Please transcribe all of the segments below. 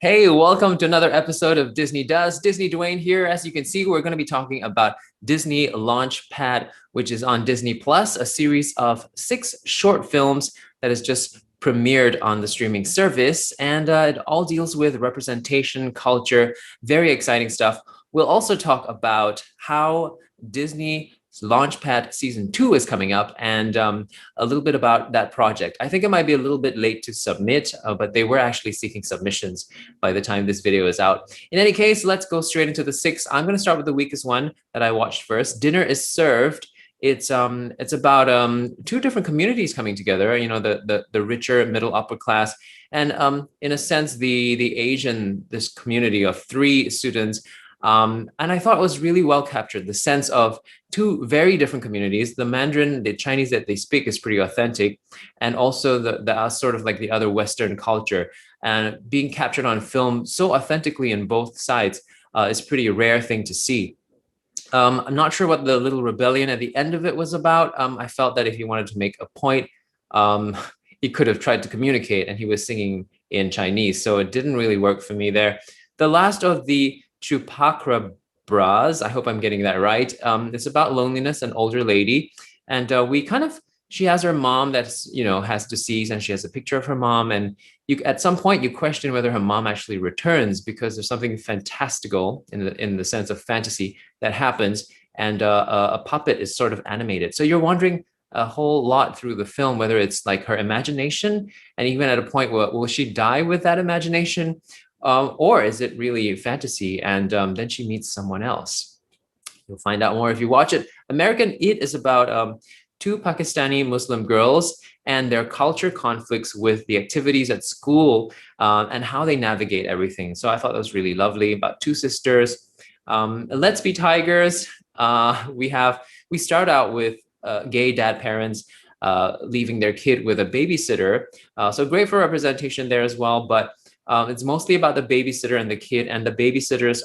Hey, welcome to another episode of Disney Does. DisneyDwayne here. As you can see, we're going to be talking about Disney Launchpad, which is on Disney Plus, a series of 6 short films that has just premiered on the streaming service. And it all deals with representation, culture, very exciting stuff. We'll also talk about how Disney Launchpad Season 2 is coming up and a little bit about that project. I think it might be a little bit late to submit, but they were actually seeking submissions by the time this video is out. In any case, let's go straight into the 6. I'm going to start with the weakest one that I watched first. Dinner is Served. It's about 2 different communities coming together. You know, the richer middle upper class, and in a sense the Asian, this community of 3 students. And I thought it was really well captured, the sense of 2 very different communities. The Mandarin, the Chinese that they speak, is pretty authentic, and also the sort of like the other Western culture, and being captured on film so authentically in both sides is pretty rare thing to see. I'm not sure what the little rebellion at the end of it was about. I felt that if he wanted to make a point, um, he could have tried to communicate, and he was singing in Chinese, so it didn't really work for me there. The last of the Chupacabras, I hope I'm getting that right. It's about loneliness, an older lady, and she has her mom that's has deceased, and she has a picture of her mom, and you at some point you question whether her mom actually returns, because there's something fantastical in the sense of fantasy that happens, and a puppet is sort of animated. So you're wondering a whole lot through the film whether it's like her imagination, and even at a point where will she die with that imagination, or is it really fantasy? And then she meets someone else. You'll find out more if you watch it. American Eat is about 2 Pakistani Muslim girls and their culture conflicts with the activities at school, and how they navigate everything. So I thought that was really lovely. About 2 sisters. Let's Be Tigers. We start out with gay dad parents leaving their kid with a babysitter. So great for representation there as well. But it's mostly about the babysitter and the kid, and the babysitter's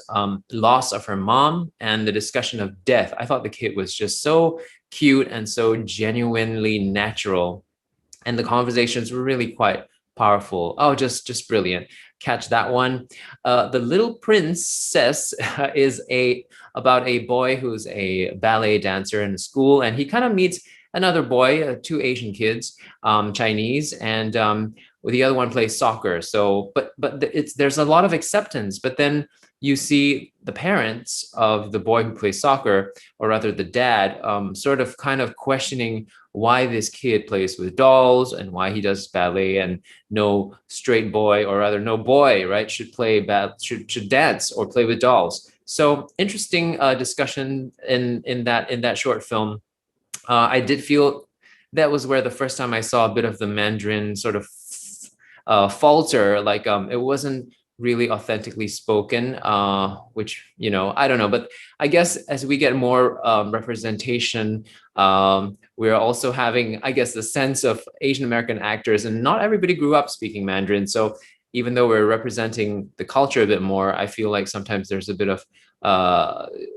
loss of her mom and the discussion of death. I thought the kid was just so cute and so genuinely natural, and the conversations were really quite powerful. Oh, just brilliant. Catch that one. The Little Princess is about a boy who's a ballet dancer in school, and he kind of meets another boy, 2 Asian kids, Chinese, and the other one plays soccer. So, but there's a lot of acceptance. But then you see the parents of the boy who plays soccer, or rather the dad, sort of kind of questioning why this kid plays with dolls and why he does ballet, and no straight boy, or rather no boy, right, should dance or play with dolls. So interesting discussion in that short film. I did feel that was where the first time I saw a bit of the Mandarin sort of falter, like it wasn't really authentically spoken, which, I don't know. But I guess as we get more representation, we're also having, I guess, the sense of Asian American actors, and not everybody grew up speaking Mandarin. So even though we're representing the culture a bit more, I feel like sometimes there's a bit of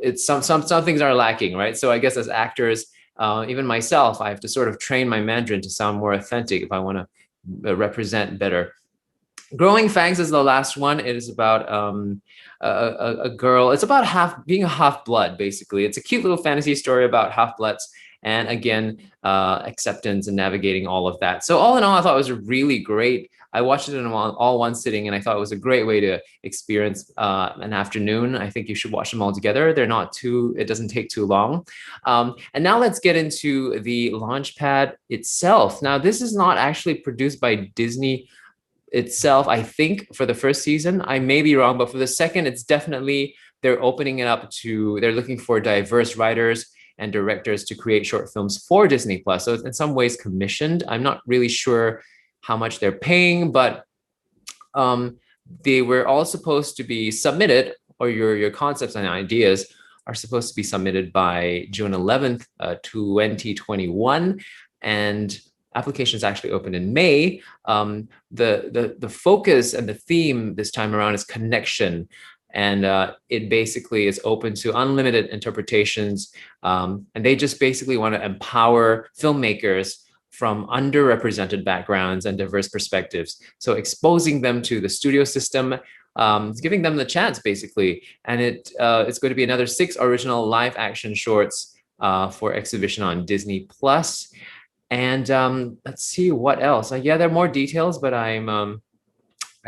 it's some things are lacking, right? So I guess as actors, even myself, I have to sort of train my Mandarin to sound more authentic if I want to represent better. Growing Fangs is the last one. It is about a girl. It's about being a half blood, basically. It's a cute little fantasy story about half bloods, and again, acceptance and navigating all of that. So all in all, I thought it was really great. I watched it in all one sitting, and I thought it was a great way to experience an afternoon. I think you should watch them all together. It doesn't take too long. And now let's get into the Launchpad itself. Now, this is not actually produced by Disney itself, I think, for the first season. I may be wrong, but for the second, it's definitely, they're opening it up they're looking for diverse writers and directors to create short films for Disney Plus. So it's in some ways commissioned. I'm not really sure how much they're paying, but they were all supposed to be submitted, or your concepts and ideas are supposed to be submitted by June 11th, 2021. And applications actually opened in May. The focus and the theme this time around is connection. And it basically is open to unlimited interpretations. And they just basically want to empower filmmakers from underrepresented backgrounds and diverse perspectives. So exposing them to the studio system, It's giving them the chance basically, and it's going to be another 6 original live action shorts for exhibition on Disney Plus. And let's see what else. Yeah, there are more details, but I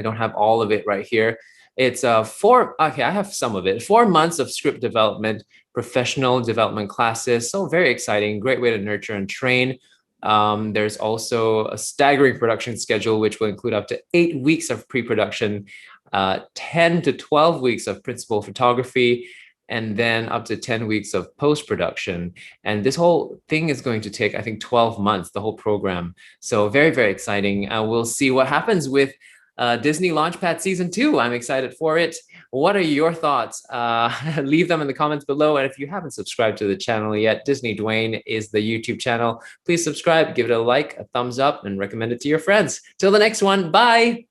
don't have all of it right here. It's okay, I have some of it. 4 months of script development, professional development classes. So very exciting, great way to nurture and train. There's also a staggering production schedule, which will include up to 8 weeks of pre-production, 10 to 12 weeks of principal photography, and then up to 10 weeks of post-production. And this whole thing is going to take, I think, 12 months, the whole program. So very, very exciting. We'll see what happens with Disney Launchpad Season 2. I'm excited for it. What are your thoughts? Leave them in the comments below. And if you haven't subscribed to the channel yet, DisneyDwayne is the YouTube channel. Please subscribe, give it a like, a thumbs up, and recommend it to your friends. Till the next one, bye!